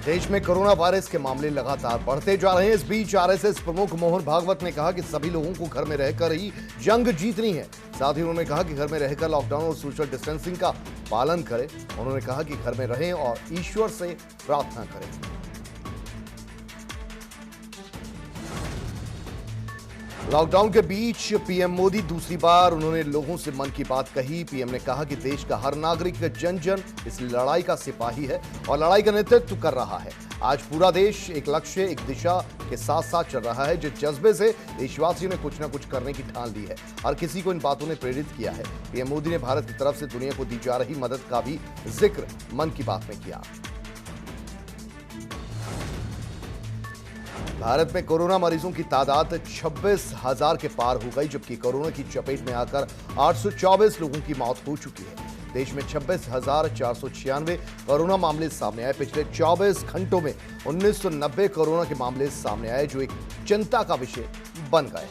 देश में corona virus के मामले लगातार बढ़ते जा रहे हैं। इस बीच आरएसएस प्रमुख मोहन भागवत ने कहा कि सभी लोगों को घर में रहकर ही जंग जीतनी है। साथ ही उन्होंने कहा कि घर में रहकर लॉकडाउन और सोशल डिस्टेंसिंग का पालन करें। उन्होंने कहा कि घर में रहें और ईश्वर से प्रार्थना करें। लॉकडाउन के बीच पीएम मोदी दूसरी बार उन्होंने लोगों से मन की बात कही। पीएम ने कहा कि देश का हर नागरिक जन जन इस लड़ाई का सिपाही है और लड़ाई का नेतृत्व कर रहा है। आज पूरा देश एक लक्ष्य, एक दिशा के साथ साथ चल रहा है। जिस जज्बे से देशवासियों ने कुछ न कुछ करने की ठान ली है, हर किसी को इन बातों ने प्रेरित किया है। पीएम मोदी ने भारत की तरफ से दुनिया को दी जा रही मदद का भी जिक्र मन की बात में किया। भारत में कोरोना मरीजों की तादाद 26,000 के पार हो गई, जबकि कोरोना की चपेट में आकर 824 लोगों की मौत हो चुकी है। देश में 26,496 कोरोना मामले सामने आए। पिछले 24 घंटों में 1990 कोरोना के मामले सामने आए, जो एक चिंता का विषय बन गए।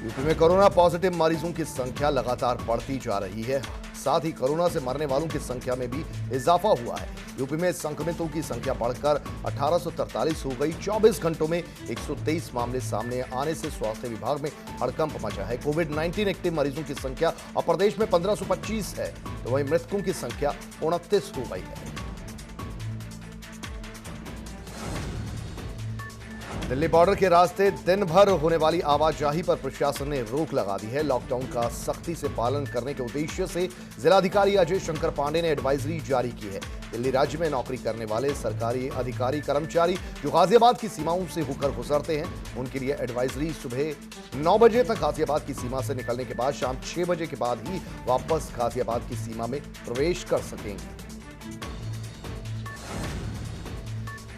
यूपी में कोरोना पॉजिटिव मरीजों की संख्या लगातार बढ़ती जा रही है। साथ ही कोरोना से मरने वालों की संख्या में भी इजाफा हुआ है। यूपी में संक्रमितों की संख्या बढ़कर 1843 हो गई। 24 घंटों में 123 मामले सामने आने से स्वास्थ्य विभाग में हड़कंप मचा है। कोविड-19 एक्टिव मरीजों की संख्या अब प्रदेश में 1525 है, तो वहीं मृतकों की संख्या 29 हो गई है। दिल्ली बॉर्डर के रास्ते दिन भर होने वाली आवाजाही पर प्रशासन ने रोक लगा दी है। लॉकडाउन का सख्ती से पालन करने के उद्देश्य से जिलाधिकारी अजय शंकर पांडे ने एडवाइजरी जारी की है। दिल्ली राज्य में नौकरी करने वाले सरकारी अधिकारी कर्मचारी जो गाजियाबाद की सीमाओं से होकर गुजरते हैं, उनके लिए एडवाइजरी सुबह 9 बजे तक गाजियाबाद की सीमा से निकलने के बाद शाम 6 बजे के बाद ही वापस गाजियाबाद की सीमा में प्रवेश कर सकेंगे।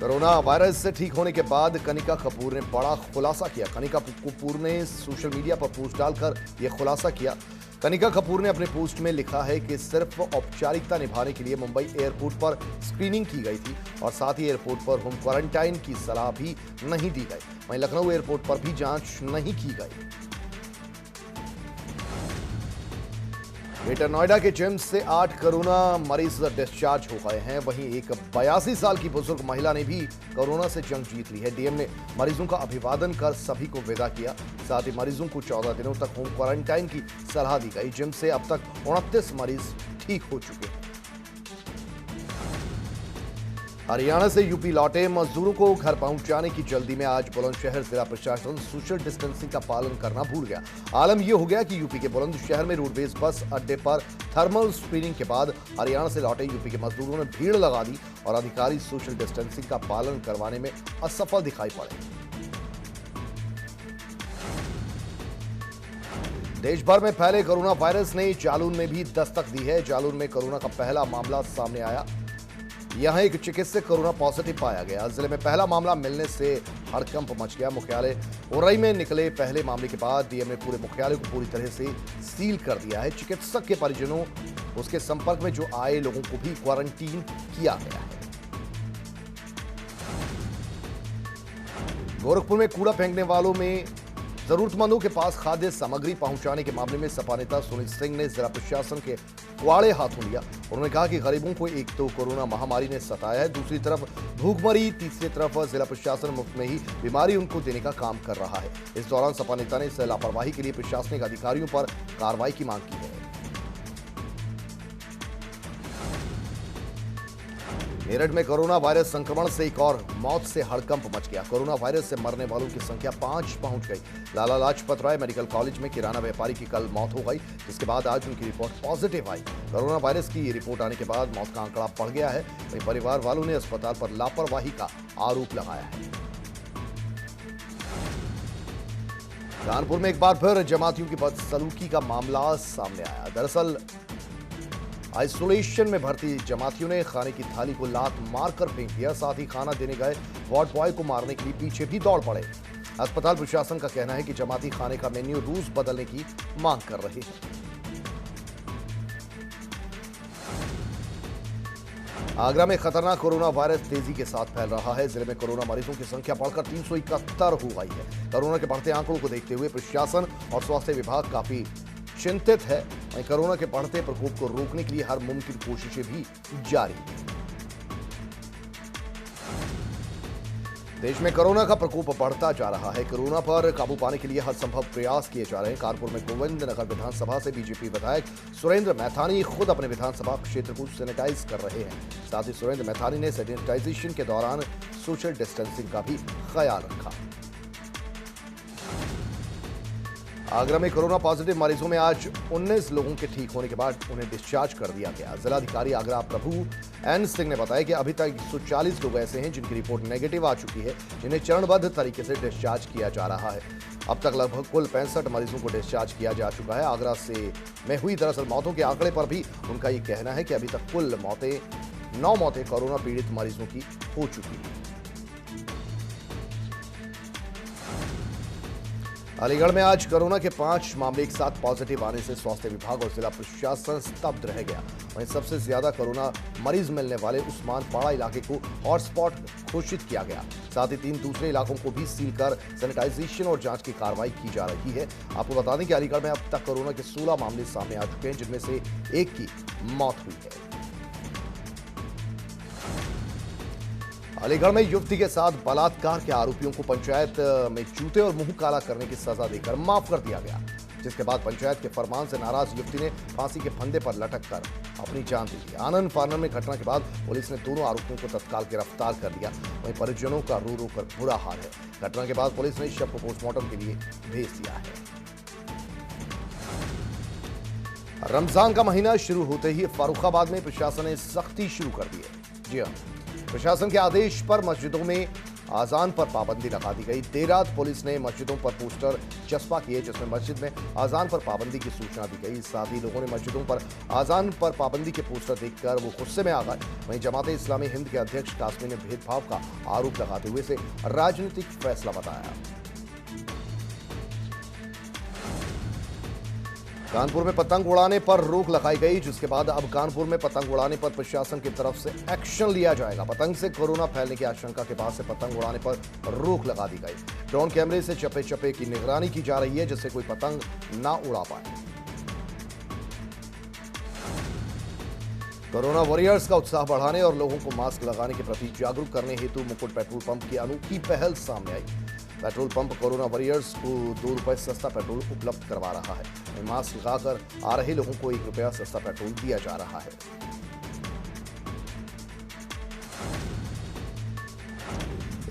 कोरोना वायरस से ठीक होने के बाद कनिका कपूर ने बड़ा खुलासा किया। कनिका कपूर ने सोशल मीडिया पर पोस्ट डालकर यह खुलासा किया। कनिका कपूर ने अपने पोस्ट में लिखा है कि सिर्फ औपचारिकता निभाने के लिए मुंबई एयरपोर्ट पर स्क्रीनिंग की गई थी और साथ ही एयरपोर्ट पर होम क्वारंटाइन की सलाह भी नहीं दी गई। वहीं लखनऊ एयरपोर्ट पर भी जांच नहीं की गई। ग्रेटर नोएडा के जिम से 8 कोरोना मरीज डिस्चार्ज हो गए हैं। वहीं एक 82 साल की बुजुर्ग महिला ने भी कोरोना से जंग जीत ली है। डीएम ने मरीजों का अभिवादन कर सभी को विदा किया। साथ ही मरीजों को 14 दिनों तक होम क्वारंटाइन की सलाह दी गई। जिम से अब तक 29 मरीज ठीक हो चुके हैं। हरियाणा से यूपी लौटे मजदूरों को घर पहुंचाने की जल्दी में आज बुलंदशहर जिला प्रशासन सोशल डिस्टेंसिंग का पालन करना भूल गया। आलम यह हो गया कि यूपी के बुलंदशहर में रोडवेज बस अड्डे पर थर्मल स्क्रीनिंग के बाद हरियाणा से लौटे यूपी के मजदूरों ने भीड़ लगा दी और अधिकारी सोशल डिस्टेंसिंग का पालन करवाने में असफल दिखाई पड़े। देश भर में फैले कोरोना वायरस ने जालौन में भी दस्तक दी है। जालौन में कोरोना का पहला मामला सामने आया। यहां एक चिकित्सक कोरोना पॉजिटिव पाया गया। जिले में पहला मामला मिलने से हड़कंप मच गया। मुख्यालय उरई में निकले पहले मामले के बाद डीएम ने पूरे मुख्यालय को पूरी तरह से सील कर दिया है। चिकित्सक के परिजनों, उसके संपर्क में जो आए लोगों को भी क्वारंटीन किया गया है। गोरखपुर में कूड़ा फेंकने वालों में जरूरतमंदों के पास खाद्य सामग्री पहुंचाने के मामले में सपा नेता सुनील सिंह ने जिला प्रशासन के कुआड़े हाथों लिया। उन्होंने कहा कि गरीबों को एक तो कोरोना महामारी ने सताया है, दूसरी तरफ भूखमरी, तीसरी तरफ जिला प्रशासन मुफ्त में ही बीमारी उनको देने का काम कर रहा है। इस दौरान सपा नेता ने इस लापरवाही के लिए प्रशासनिक अधिकारियों पर कार्रवाई की मांग की है। मेरठ में कोरोना वायरस संक्रमण से एक और मौत से हड़कंप मच गया। कोरोना वायरस से मरने वालों की संख्या 5 पहुंच गई। लाला लाजपत राय मेडिकल कॉलेज में किराना व्यापारी की कल मौत हो गई, जिसके बाद आज उनकी रिपोर्ट पॉजिटिव आई। कोरोना वायरस की रिपोर्ट आने के बाद मौत का आंकड़ा बढ़ गया है। वहीं परिवार वालों ने अस्पताल पर लापरवाही का आरोप लगाया है। कानपुर में एक बार फिर जमातियों की बदसलूकी का मामला सामने आया। दरअसल आइसोलेशन में भर्ती जमातियों ने खाने की थाली को लात मारकर फेंक दिया। साथ ही खाना देने गए वार्ड बॉय को मारने के लिए पीछे भी दौड़ पड़े। अस्पताल प्रशासन का कहना है कि जमाती खाने का मेन्यू रोज बदलने की मांग कर रहे हैं। आगरा में खतरनाक कोरोना वायरस तेजी के साथ फैल रहा है। जिले में कोरोना मरीजों की संख्या बढ़कर 371 हो गई है। कोरोना के बढ़ते आंकड़ों को देखते हुए प्रशासन और स्वास्थ्य विभाग काफी चिंतित है। वहीं कोरोना के बढ़ते प्रकोप को रोकने के लिए हर मुमकिन कोशिशें भी जारी हैं। देश में कोरोना का प्रकोप बढ़ता जा रहा है। कोरोना पर काबू पाने के लिए हर संभव प्रयास किए जा रहे हैं। कानपुर में गोविंद नगर विधानसभा से बीजेपी विधायक सुरेंद्र मैथानी खुद अपने विधानसभा क्षेत्र को सैनिटाइज कर रहे हैं। साथ ही सुरेंद्र मैथानी ने सैनिटाइजेशन के दौरान सोशल डिस्टेंसिंग का भी ख्याल रखा। आगरा में कोरोना पॉजिटिव मरीजों में आज 19 लोगों के ठीक होने के बाद उन्हें डिस्चार्ज कर दिया गया। जिलाधिकारी आगरा प्रभु एन सिंह ने बताया कि अभी तक 140 लोग ऐसे हैं जिनकी रिपोर्ट नेगेटिव आ चुकी है, जिन्हें चरणबद्ध तरीके से डिस्चार्ज किया जा रहा है। अब तक लगभग कुल 65 मरीजों को डिस्चार्ज किया जा चुका है। आगरा में हुई दरअसल मौतों के आंकड़े पर भी उनका ये कहना है कि अभी तक कुल 9 मौतें कोरोना पीड़ित मरीजों की हो चुकी हैं। अलीगढ़ में आज कोरोना के 5 मामले एक साथ पॉजिटिव आने से स्वास्थ्य विभाग और जिला प्रशासन स्तब्ध रह गया। वहीं सबसे ज्यादा कोरोना मरीज मिलने वाले उस्मानपाड़ा इलाके को हॉटस्पॉट घोषित किया गया। साथ ही 3 दूसरे इलाकों को भी सील कर सैनिटाइजेशन और जांच की कार्रवाई की जा रही है। आपको बता दें कि अलीगढ़ में अब तक कोरोना के 16 मामले सामने आ चुके हैं, जिनमें से एक की मौत हुई है। अलीगढ़ में युवती के साथ बलात्कार के आरोपियों को पंचायत में जूते और मुंह काला करने की सजा देकर माफ कर दिया गया, जिसके बाद पंचायत के फरमान से नाराज युवती ने फांसी के फंदे पर लटक कर अपनी जान दे दी। आनंद फानन में घटना के बाद पुलिस ने दोनों आरोपियों को तत्काल गिरफ्तार कर लिया। वहीं परिजनों का रो रो कर बुरा हाल है। घटना के बाद पुलिस ने शव को पोस्टमार्टम के लिए भेज दिया है। रमजान का महीना शुरू होते ही फर्रुखाबाद में प्रशासन ने सख्ती शुरू कर दी है। जी हाँ, प्रशासन के आदेश पर मस्जिदों में आजान पर पाबंदी लगा दी गई। देर रात पुलिस ने मस्जिदों पर पोस्टर चस्पा किए, जिसमें मस्जिद में आजान पर पाबंदी की सूचना दी गई। साथ ही लोगों ने मस्जिदों पर आजान पर पाबंदी के पोस्टर देखकर वो गुस्से में आ गए। वहीं जमाते इस्लामी हिंद के अध्यक्ष कासमी ने भेदभाव का आरोप लगाते हुए इसे राजनीतिक फैसला बताया। कानपुर में पतंग उड़ाने पर रोक लगाई गई, जिसके बाद अब कानपुर में पतंग उड़ाने पर प्रशासन की तरफ से एक्शन लिया जाएगा। पतंग से कोरोना फैलने की आशंका के बाद से पतंग उड़ाने पर रोक लगा दी गई। ड्रोन कैमरे से चप्पे चप्पे की निगरानी की जा रही है, जिससे कोई पतंग ना उड़ा पाए। कोरोना वॉरियर्स का उत्साह बढ़ाने और लोगों को मास्क लगाने के प्रति जागरूक करने हेतु मुकुट पेट्रोल पंप की अनोखी पहल सामने आई। पेट्रोल पंप कोरोना वॉरियर्स को ₹2 सस्ता पेट्रोल उपलब्ध करवा रहा है। मास्क लगाकर आ रहे लोगों को ₹1 सस्ता पेट्रोल दिया जा रहा है।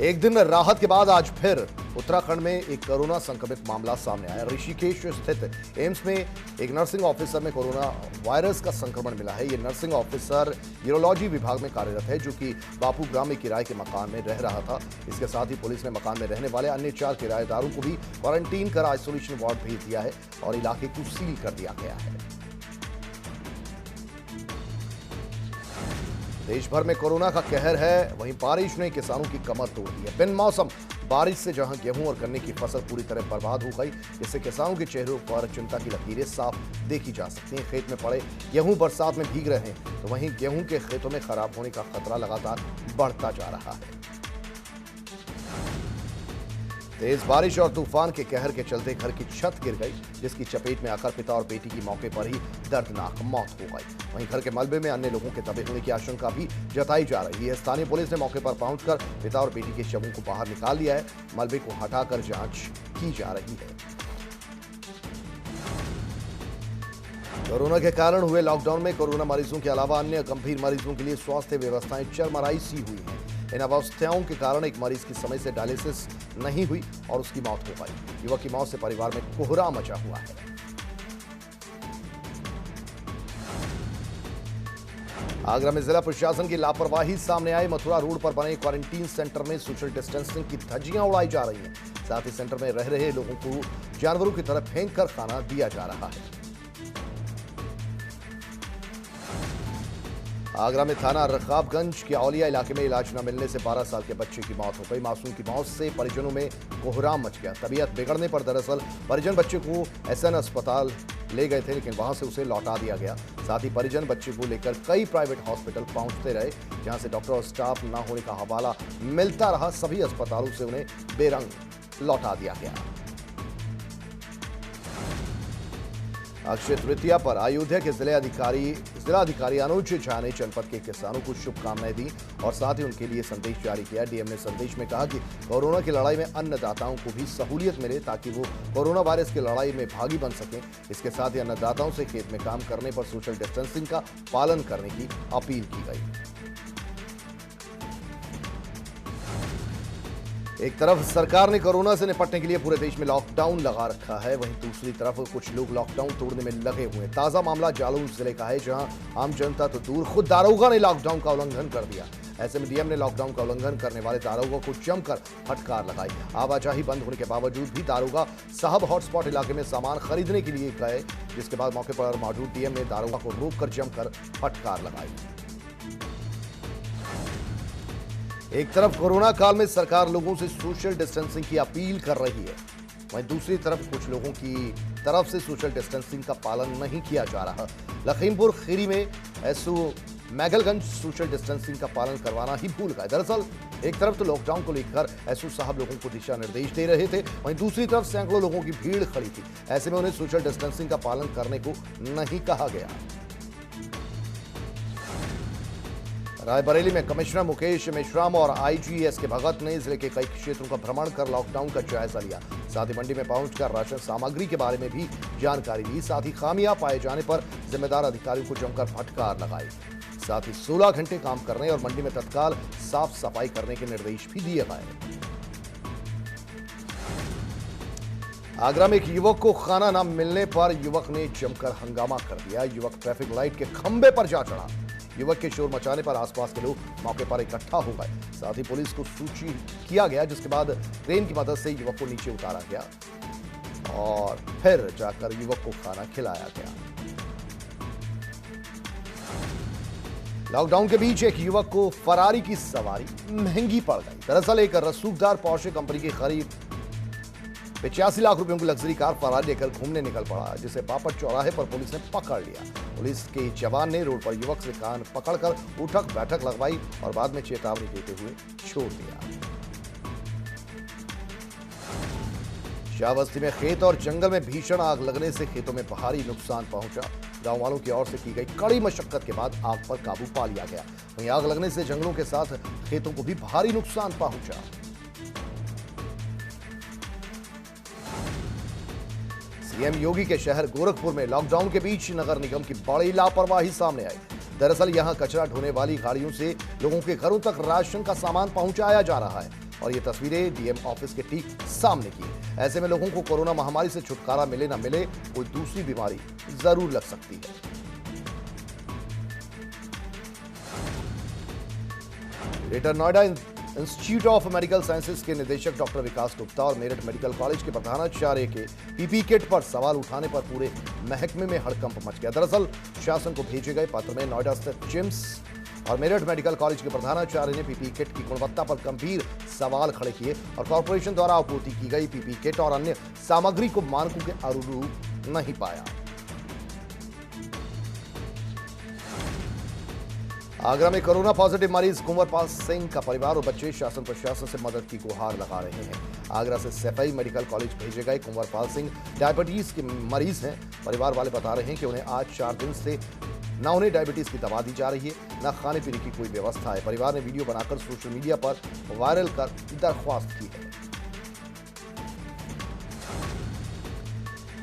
एक दिन राहत के बाद आज फिर उत्तराखंड में एक कोरोना संक्रमित मामला सामने आया। ऋषिकेश स्थित एम्स में एक नर्सिंग ऑफिसर में कोरोना वायरस का संक्रमण मिला है। ये नर्सिंग ऑफिसर यूरोलॉजी विभाग में कार्यरत है, जो कि बापू ग्राम में किराए के मकान में रह रहा था। इसके साथ ही पुलिस ने मकान में रहने वाले अन्य 4 किराएदारों को भी क्वारंटीन कर आइसोलेशन वार्ड भेज दिया है और इलाके को सील कर दिया गया है। देश भर में कोरोना का कहर है, वहीं बारिश ने किसानों की कमर तोड़ दी है। बिन मौसम बारिश से जहां गेहूं और गन्ने की फसल पूरी तरह बर्बाद हो गई, इससे किसानों के चेहरों पर चिंता की लकीरें साफ देखी जा सकती हैं। खेत में पड़े गेहूं बरसात में भीग रहे हैं, तो वहीं गेहूं के खेतों में खराब होने का खतरा लगातार बढ़ता जा रहा है। तेज बारिश और तूफान के कहर के चलते घर की छत गिर गई, जिसकी चपेट में आकर पिता और बेटी की मौके पर ही दर्दनाक मौत हो गई। वहीं घर के मलबे में अन्य लोगों के दबे होने की आशंका भी जताई जा रही है। स्थानीय पुलिस ने मौके पर पहुंचकर पिता और बेटी के शवों को बाहर निकाल लिया है। मलबे को हटाकर जांच की जा रही है। कोरोना के कारण हुए लॉकडाउन में कोरोना मरीजों के अलावा अन्य गंभीर मरीजों के लिए स्वास्थ्य व्यवस्थाएं चरमराई सी हुई हैं। इन अवस्थाओं के कारण एक मरीज की समय से डायलिसिस नहीं हुई और उसकी मौत हो गई। युवक की मौत से परिवार में कोहरा मचा हुआ है। आगरा में जिला प्रशासन की लापरवाही सामने आई। मथुरा रोड पर बने क्वारंटीन सेंटर में सोशल डिस्टेंसिंग की धज्जियां उड़ाई जा रही हैं। साथ ही सेंटर में रह रहे लोगों को जानवरों की तरह फेंक कर खाना दिया जा रहा है। आगरा में थाना रकाबगंज के औलिया इलाके में इलाज न मिलने से 12 साल के बच्चे की मौत हो गई। मासूम की मौत से परिजनों में कोहराम मच गया। तबीयत बिगड़ने पर दरअसल परिजन बच्चे को एसएन अस्पताल ले गए थे, लेकिन वहां से उसे लौटा दिया गया। साथ ही परिजन बच्चे को लेकर कई प्राइवेट हॉस्पिटल पहुंचते रहे, जहां से डॉक्टर और स्टाफ न होने का हवाला मिलता रहा। सभी अस्पतालों से उन्हें बेरंग लौटा दिया गया। अक्षय तृतीया पर अयोध्या के जिलाधिकारी अनुज झा ने जनपद के किसानों को शुभकामनाएं दी और साथ ही उनके लिए संदेश जारी किया। डीएम ने संदेश में कहा कि कोरोना की लड़ाई में अन्नदाताओं को भी सहूलियत मिले ताकि वो कोरोना वायरस की लड़ाई में भागी बन सकें। इसके साथ ही अन्नदाताओं से खेत में काम करने पर सोशल डिस्टेंसिंग का पालन करने की अपील की गई। एक तरफ सरकार ने कोरोना से निपटने के लिए पूरे देश में लॉकडाउन लगा रखा है, वहीं दूसरी तरफ कुछ लोग लॉकडाउन तोड़ने में लगे हुए हैं। ताजा मामला जालौन जिले का है, जहां आम जनता तो दूर, खुद दारोगा ने लॉकडाउन का उल्लंघन कर दिया। ऐसे में डीएम ने लॉकडाउन का उल्लंघन करने वाले दारोगा को जमकर फटकार लगाई। आवाजाही बंद होने के बावजूद भी दारोगा साहब हॉटस्पॉट इलाके में सामान खरीदने के लिए गए, जिसके बाद मौके पर मौजूद डीएम ने दारोगा को रोककर जमकर फटकार लगाई। एक तरफ कोरोना काल में सरकार लोगों से सोशल डिस्टेंसिंग की अपील कर रही है, वहीं दूसरी तरफ कुछ लोगों की तरफ से सोशल डिस्टेंसिंग का पालन नहीं किया जा रहा। लखीमपुर खीरी में एसओ मैगलगंज सोशल डिस्टेंसिंग का पालन करवाना ही भूल गए। दरअसल एक तरफ तो लॉकडाउन को लेकर एसओ साहब लोगों को दिशा निर्देश दे रहे थे, वहीं दूसरी तरफ सैकड़ों लोगों की भीड़ खड़ी थी। ऐसे में उन्हें सोशल डिस्टेंसिंग का पालन करने को नहीं कहा गया। रायबरेली में कमिश्नर मुकेश मेश्राम और आईजी एस के भगत ने जिले के कई क्षेत्रों का भ्रमण कर लॉकडाउन का जायजा लिया। साथ ही मंडी में पहुंचकर राशन सामग्री के बारे में भी जानकारी ली। साथ ही खामियां पाए जाने पर जिम्मेदार अधिकारियों को जमकर फटकार लगाई। साथ ही 16 घंटे काम करने और मंडी में तत्काल साफ सफाई करने के निर्देश भी दिए गए। आगरा में एक युवक को खाना न मिलने पर युवक ने जमकर हंगामा कर दिया। युवक ट्रैफिक लाइट के खंभे पर जा चढ़ा। युवक के शोर मचाने पर आसपास के लोग मौके पर इकट्ठा हो गए। साथ ही पुलिस को सूचित किया गया, जिसके बाद क्रेन की मदद से युवक को नीचे उतारा गया और फिर जाकर युवक को खाना खिलाया गया। लॉकडाउन के बीच एक युवक को फरारी की सवारी महंगी पड़ गई। दरअसल एक रसूखदार पोर्शे कंपनी की करीब 85 लाख रुपयों की लग्जरी कार फरारी लेकर घूमने निकल पड़ा, जिसे बापट चौराहे पर पुलिस ने पकड़ लिया। पुलिस के जवान ने रोड पर युवक से कान पकड़कर उठक बैठक लगवाई और बाद में चेतावनी देते हुए छोड़ दिया। शाहबस्ती में खेत और जंगल में भीषण आग लगने से खेतों में भारी नुकसान पहुंचा। गांव वालों की ओर से की गई कड़ी मशक्कत के बाद आग पर काबू पा लिया गया। वहीं आग लगने से जंगलों के साथ खेतों को भी भारी नुकसान पहुंचा। सीएम योगी के शहर गोरखपुर में लॉकडाउन के बीच नगर निगम की बड़ी लापरवाही सामने आई। दरअसल यहां कचरा ढोने वाली गाड़ियों से लोगों के घरों तक राशन का सामान पहुंचाया जा रहा है और ये तस्वीरें डीएम ऑफिस के ठीक सामने की। ऐसे में लोगों को कोरोना महामारी से छुटकारा मिले न मिले, कोई दूसरी बीमारी जरूर लग सकती है। Greater Noida institute of medical sciences के निदेशक डॉक्टर विकास गुप्ता और मेरठ मेडिकल कॉलेज के प्रधानाचार्य के पीपी किट पर सवाल उठाने पर पूरे महकमे में हड़कंप मच गया। दरअसल शासन को भेजे गए पत्र में नोएडा स्थित जिम्स और मेरठ मेडिकल कॉलेज के प्रधानाचार्य ने पीपी किट की गुणवत्ता पर गंभीर सवाल खड़े किए और कॉर्पोरेशन द्वारा आपूर्ति की गई पीपी किट और अन्य सामग्री को मानकों के अनुरूप नहीं पाया। आगरा में कोरोना पॉजिटिव मरीज कुंवरपाल सिंह का परिवार और बच्चे शासन प्रशासन से मदद की गुहार लगा रहे हैं। आगरा से सैफई मेडिकल कॉलेज भेजे गए कुंवरपाल सिंह डायबिटीज के मरीज हैं। परिवार वाले बता रहे हैं कि उन्हें आज 4 दिन से न उन्हें डायबिटीज की दवा दी जा रही है, न खाने पीने की कोई व्यवस्था है। परिवार ने वीडियो बनाकर सोशल मीडिया पर वायरल कर दरख्वास्त की है।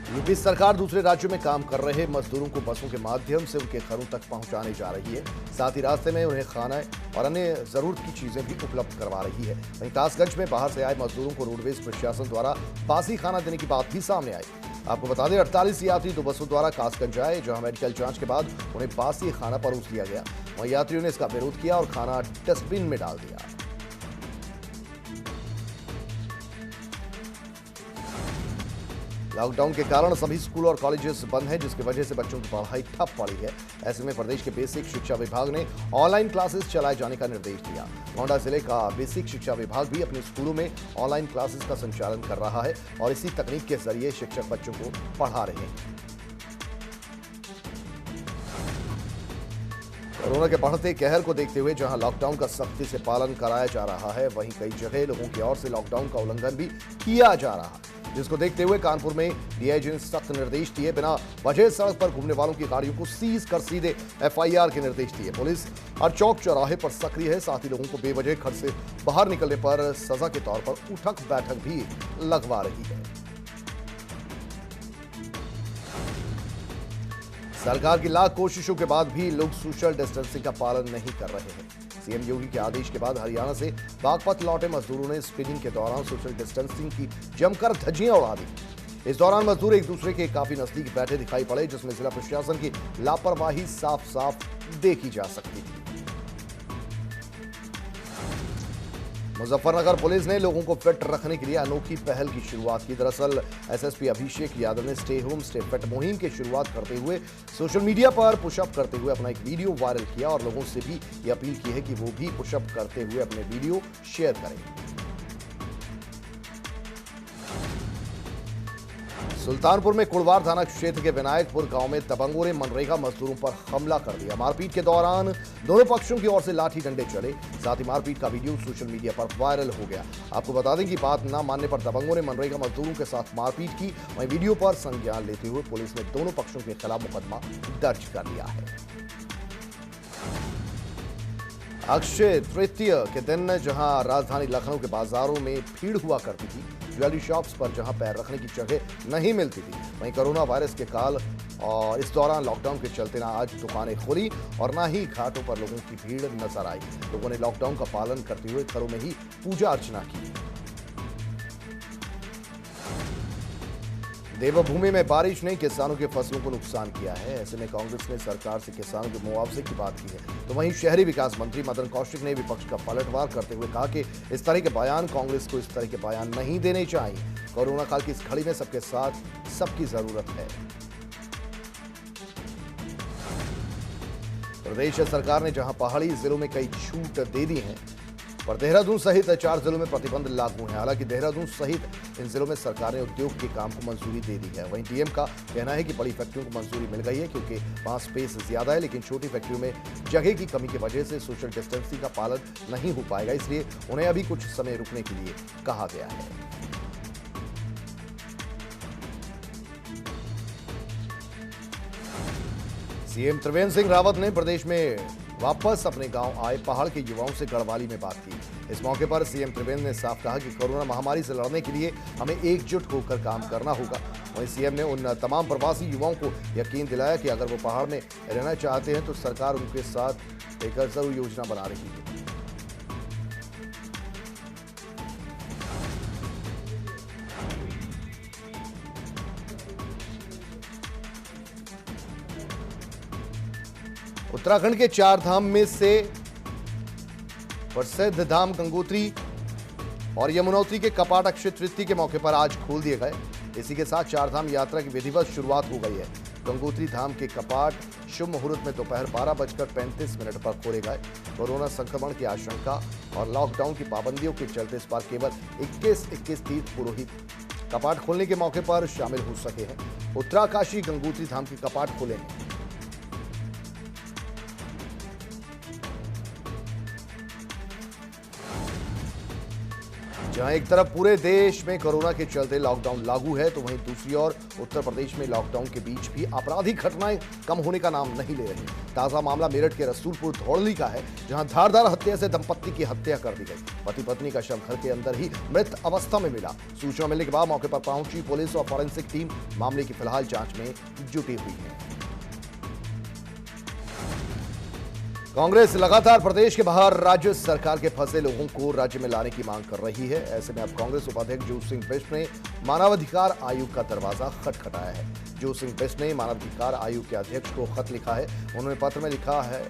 यूपी सरकार दूसरे राज्यों में काम कर रहे मजदूरों को बसों के माध्यम से उनके घरों तक पहुंचाने जा रही है। साथ ही रास्ते में उन्हें खाना और अन्य जरूरत की चीजें भी उपलब्ध करवा रही है। वहीं कासगंज में बाहर से आए मजदूरों को रोडवेज प्रशासन द्वारा बासी खाना देने की बात भी सामने आई। आपको बता दें 48 यात्री 2 बसों द्वारा कासगंज आए, जहां मेडिकल जांच के बाद उन्हें बासी खाना परोस दिया गया। वहीं यात्रियों ने इसका विरोध किया और खाना डस्टबिन में डाल दिया। लॉकडाउन के कारण सभी स्कूल और कॉलेजेस बंद हैं, जिसकी वजह से बच्चों की पढ़ाई ठप पड़ी है। ऐसे में प्रदेश के बेसिक शिक्षा विभाग ने ऑनलाइन क्लासेस चलाए जाने का निर्देश दिया। गोंडा जिले का बेसिक शिक्षा विभाग भी अपने स्कूलों में ऑनलाइन क्लासेस का संचालन कर रहा है और इसी तकनीक के जरिए शिक्षक बच्चों को पढ़ा रहे हैं। कोरोना के बढ़ते कहर को देखते हुए जहां लॉकडाउन का सख्ती से पालन कराया जा रहा है, वहीं कई जगह लोगों की ओर से लॉकडाउन का उल्लंघन भी किया जा रहा है। जिसको देखते हुए कानपुर में डीआईजी ने सख्त निर्देश दिए। बिना वजह सड़क पर घूमने वालों की गाड़ियों को सीज कर सीधे एफआईआर के निर्देश दिए। पुलिस हर चौक चौराहे पर सक्रिय है, साथ ही लोगों को बेवजह घर से बाहर निकलने पर सजा के तौर पर उठक बैठक भी लगवा रही है। सरकार की लाख कोशिशों के बाद भी लोग सोशल डिस्टेंसिंग का पालन नहीं कर रहे हैं। सीएम योगी के आदेश के बाद हरियाणा से बागपत लौटे मजदूरों ने स्क्रीनिंग के दौरान सोशल डिस्टेंसिंग की जमकर धज्जियां उड़ा दी। इस दौरान मजदूर एक दूसरे के काफी नजदीक बैठे दिखाई पड़े, जिसमें जिला प्रशासन की लापरवाही साफ साफ देखी जा सकती थी। मुजफ्फरनगर पुलिस ने लोगों को फिट रखने के लिए अनोखी पहल की शुरुआत की। दरअसल एसएसपी अभिषेक यादव ने स्टे होम स्टे फिट मुहिम की शुरुआत करते हुए सोशल मीडिया पर पुशअप करते हुए अपना एक वीडियो वायरल किया और लोगों से भी ये अपील की है कि वो भी पुशअप करते हुए अपने वीडियो शेयर करें। सुल्तानपुर में कुड़वार थाना क्षेत्र के विनायकपुर गांव में दबंगों ने मनरेगा मजदूरों पर हमला कर दिया। मारपीट के दौरान दोनों पक्षों की ओर से लाठी डंडे चले, साथ ही मारपीट का वीडियो सोशल मीडिया पर वायरल हो गया। आपको बता दें कि बात न मानने पर दबंगों ने मनरेगा मजदूरों के साथ मारपीट की। वहीं वीडियो पर संज्ञान लेते हुए पुलिस ने दोनों पक्षों के खिलाफ मुकदमा दर्ज कर लिया है। अक्षय तृतीय के दिन जहां राजधानी लखनऊ के बाजारों में भीड़ हुआ करती थी, ज्वेलरी शॉप्स पर जहां पैर रखने की जगह नहीं मिलती थी, वहीं कोरोना वायरस के काल और इस दौरान लॉकडाउन के चलते ना आज दुकानें खुली और ना ही घाटों पर लोगों की भीड़ नजर आई। लोगों ने लॉकडाउन का पालन करते हुए घरों में ही पूजा अर्चना की। देवभूमि में बारिश ने किसानों की फसलों को नुकसान किया है। ऐसे में कांग्रेस ने सरकार से किसानों के मुआवजे की बात की है, तो वहीं शहरी विकास मंत्री मदन कौशिक ने विपक्ष का पलटवार करते हुए कहा कि इस तरह के बयान कांग्रेस को इस तरह के बयान नहीं देने चाहिए। कोरोना काल की इस घड़ी में सबके साथ सबकी जरूरत है। प्रदेश सरकार ने जहां पहाड़ी जिलों में कई छूट दे दी है, पर देहरादून सहित 4 जिलों में प्रतिबंध लागू है। हालांकि देहरादून सहित इन जिलों में सरकार ने उद्योग के काम को मंजूरी दे दी है। वहीं डीएम का कहना है कि बड़ी फैक्ट्रियों को मंजूरी मिल गई है क्योंकि वहां स्पेस ज्यादा है, लेकिन छोटी फैक्ट्रियों में जगह की कमी की वजह से सोशल डिस्टेंसिंग का पालन नहीं हो पाएगा, इसलिए उन्हें अभी कुछ समय रुकने के लिए कहा गया है। सीएम त्रिवेंद्र सिंह रावत ने प्रदेश में वापस अपने गांव आए पहाड़ के युवाओं से गढ़वाली में बात की। इस मौके पर सीएम त्रिवेंद्र ने साफ कहा कि कोरोना महामारी से लड़ने के लिए हमें एकजुट होकर काम करना होगा। वहीं सीएम ने उन तमाम प्रवासी युवाओं को यकीन दिलाया कि अगर वो पहाड़ में रहना चाहते हैं तो सरकार उनके साथ एक जरूर योजना बना रही है। उत्तराखंड के 4 धाम में से प्रसिद्ध धाम गंगोत्री और यमुनोत्री के कपाट अक्षय तृतीया के मौके पर आज खोल दिए गए। इसी के साथ 4 धाम यात्रा की विधिवत शुरुआत हो गई है। गंगोत्री धाम के कपाट शुभ मुहूर्त में दोपहर 12:35 पर खोले गए। कोरोना संक्रमण की आशंका और लॉकडाउन की पाबंदियों के चलते इस बार केवल 21 तीर्थ पुरोहित कपाट खोलने के मौके पर शामिल हो सके हैं। उत्तराकाशी गंगोत्री धाम के कपाट खोले हैं। जहां एक तरफ पूरे देश में कोरोना के चलते लॉकडाउन लागू है, तो वहीं दूसरी ओर उत्तर प्रदेश में लॉकडाउन के बीच भी आपराधिक घटनाएं कम होने का नाम नहीं ले रही। ताजा मामला मेरठ के रसूलपुर धौड़ली का है, जहां धारदार हत्या से दंपत्ति की हत्या कर दी गई। पति पत्नी का शव घर के अंदर ही मृत अवस्था में मिला। सूचना मिलने के बाद मौके पर पहुंची पुलिस और फॉरेंसिक टीम मामले की फिलहाल जांच में जुटी हुई है। कांग्रेस लगातार प्रदेश के बाहर राज्य सरकार के फंसे लोगों को राज्य में लाने की मांग कर रही है। ऐसे में अब कांग्रेस उपाध्यक्ष जोत सिंह बिष्ट ने मानवाधिकार आयोग का दरवाजा खटखटाया है। जोत सिंह बिष्ट ने मानवाधिकार आयोग के अध्यक्ष को खत लिखा है। उन्होंने पत्र में लिखा है,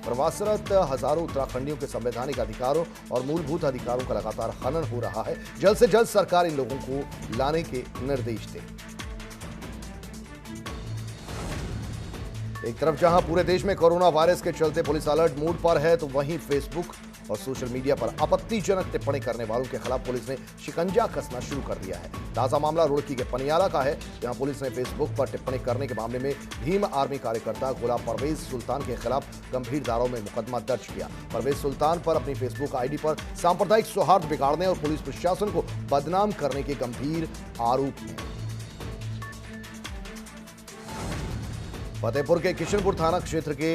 प्रवासरत हजारों उत्तराखंडियों के संवैधानिक अधिकारों और मूलभूत अधिकारों का लगातार हनन हो रहा है। जल्द से जल्द सरकार इन लोगों को लाने के निर्देश दे। एक तरफ जहां पूरे देश में कोरोना वायरस के चलते पुलिस अलर्ट मोड पर है, तो वहीं फेसबुक और सोशल मीडिया पर आपत्तिजनक टिप्पणी करने वालों के खिलाफ पुलिस ने शिकंजा कसना शुरू कर दिया है। ताजा मामला रुड़की के पनियाला का है, जहां पुलिस ने फेसबुक पर टिप्पणी करने के मामले में भीम आर्मी कार्यकर्ता गुलाम परवेज सुल्तान के खिलाफ गंभीर धाराओं में मुकदमा दर्ज किया। परवेज सुल्तान पर अपनी फेसबुक आईडी पर सांप्रदायिक सौहार्द बिगाड़ने और पुलिस प्रशासन को बदनाम करने के गंभीर आरोप हैं। फतेहपुर के किशनपुर थाना क्षेत्र के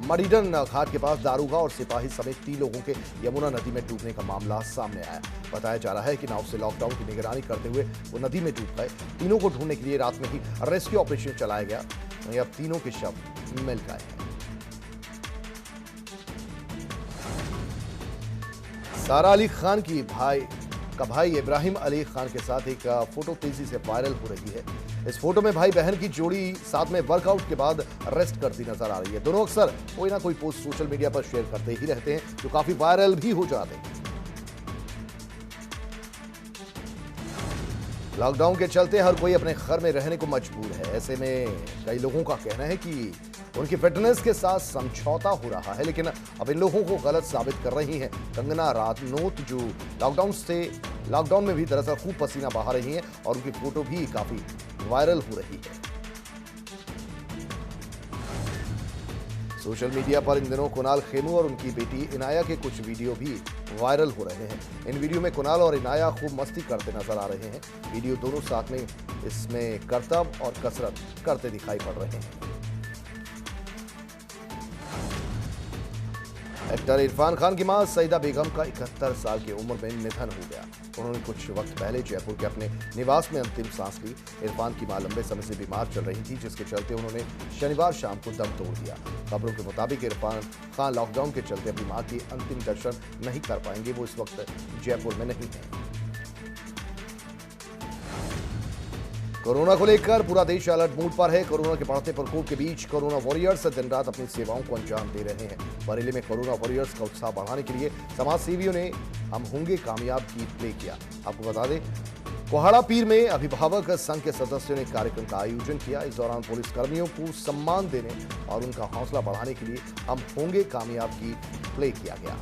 मडीडन घाट के पास दारोगा और सिपाही समेत 3 लोगों के यमुना नदी में डूबने का मामला सामने आया। बताया जा रहा है कि नाव से लॉकडाउन की निगरानी करते हुए वो नदी में डूब गए। तीनों को ढूंढने के लिए रात में ही रेस्क्यू ऑपरेशन चलाया गया। वहीं अब तीनों के शव मिल गए हैं। सारा अली खान की भाई इब्राहिम अली खान के साथ एक फोटो तेजी से वायरल हो रही है। इस फोटो में भाई बहन की जोड़ी साथ में वर्कआउट के बाद रेस्ट करती नजर आ रही है। दोनों अक्सर कोई ना कोई पोस्ट सोशल मीडिया पर शेयर करते ही रहते हैं, जो काफी वायरल भी हो जाते हैं। लॉकडाउन के चलते हर कोई अपने घर में रहने को मजबूर है। ऐसे में कई लोगों का कहना है कि उनकी फिटनेस के साथ समझौता हो रहा है, लेकिन अब इन लोगों को गलत साबित कर रही हैं कंगना रानौत, जो लॉकडाउन में भी दरअसल खूब पसीना बहा रही हैं और उनकी फोटो भी काफी वायरल हो रही है। सोशल मीडिया पर इन दिनों कुणाल खेमू और उनकी बेटी इनाया के कुछ वीडियो भी वायरल हो रहे हैं। इन वीडियो में कुणाल और इनाया खूब मस्ती करते नजर आ रहे हैं। वीडियो दोनों साथ में इसमें करतब और कसरत करते दिखाई पड़ रहे हैं। एक्टर इरफान खान की मां सईदा बेगम का 71 साल की उम्र में निधन हो गया। उन्होंने कुछ वक्त पहले जयपुर के अपने निवास में अंतिम सांस ली। इरफान की मां लंबे समय से बीमार चल रही थी, जिसके चलते उन्होंने शनिवार शाम को दम तोड़ दिया। खबरों के मुताबिक इरफान खान लॉकडाउन के चलते अपनी मां की अंतिम दर्शन नहीं कर पाएंगे। वो इस वक्त जयपुर में नहीं है। कोरोना को लेकर पूरा देश अलर्ट मोड पर है। कोरोना के बढ़ते प्रकोप के बीच कोरोना वॉरियर्स दिन रात अपनी सेवाओं को अंजाम दे रहे हैं। बरेली में कोरोना वॉरियर्स का उत्साह बढ़ाने के लिए समाज सेवियों ने हम होंगे कामयाब गीत प्ले किया। आपको बता दें, कोहाड़ा पीर में अभिभावक संघ के सदस्यों ने कार्यक्रम का आयोजन किया। इस दौरान पुलिस कर्मियों को सम्मान देने और उनका हौसला बढ़ाने के लिए हम होंगे कामयाब गीत प्ले किया गया।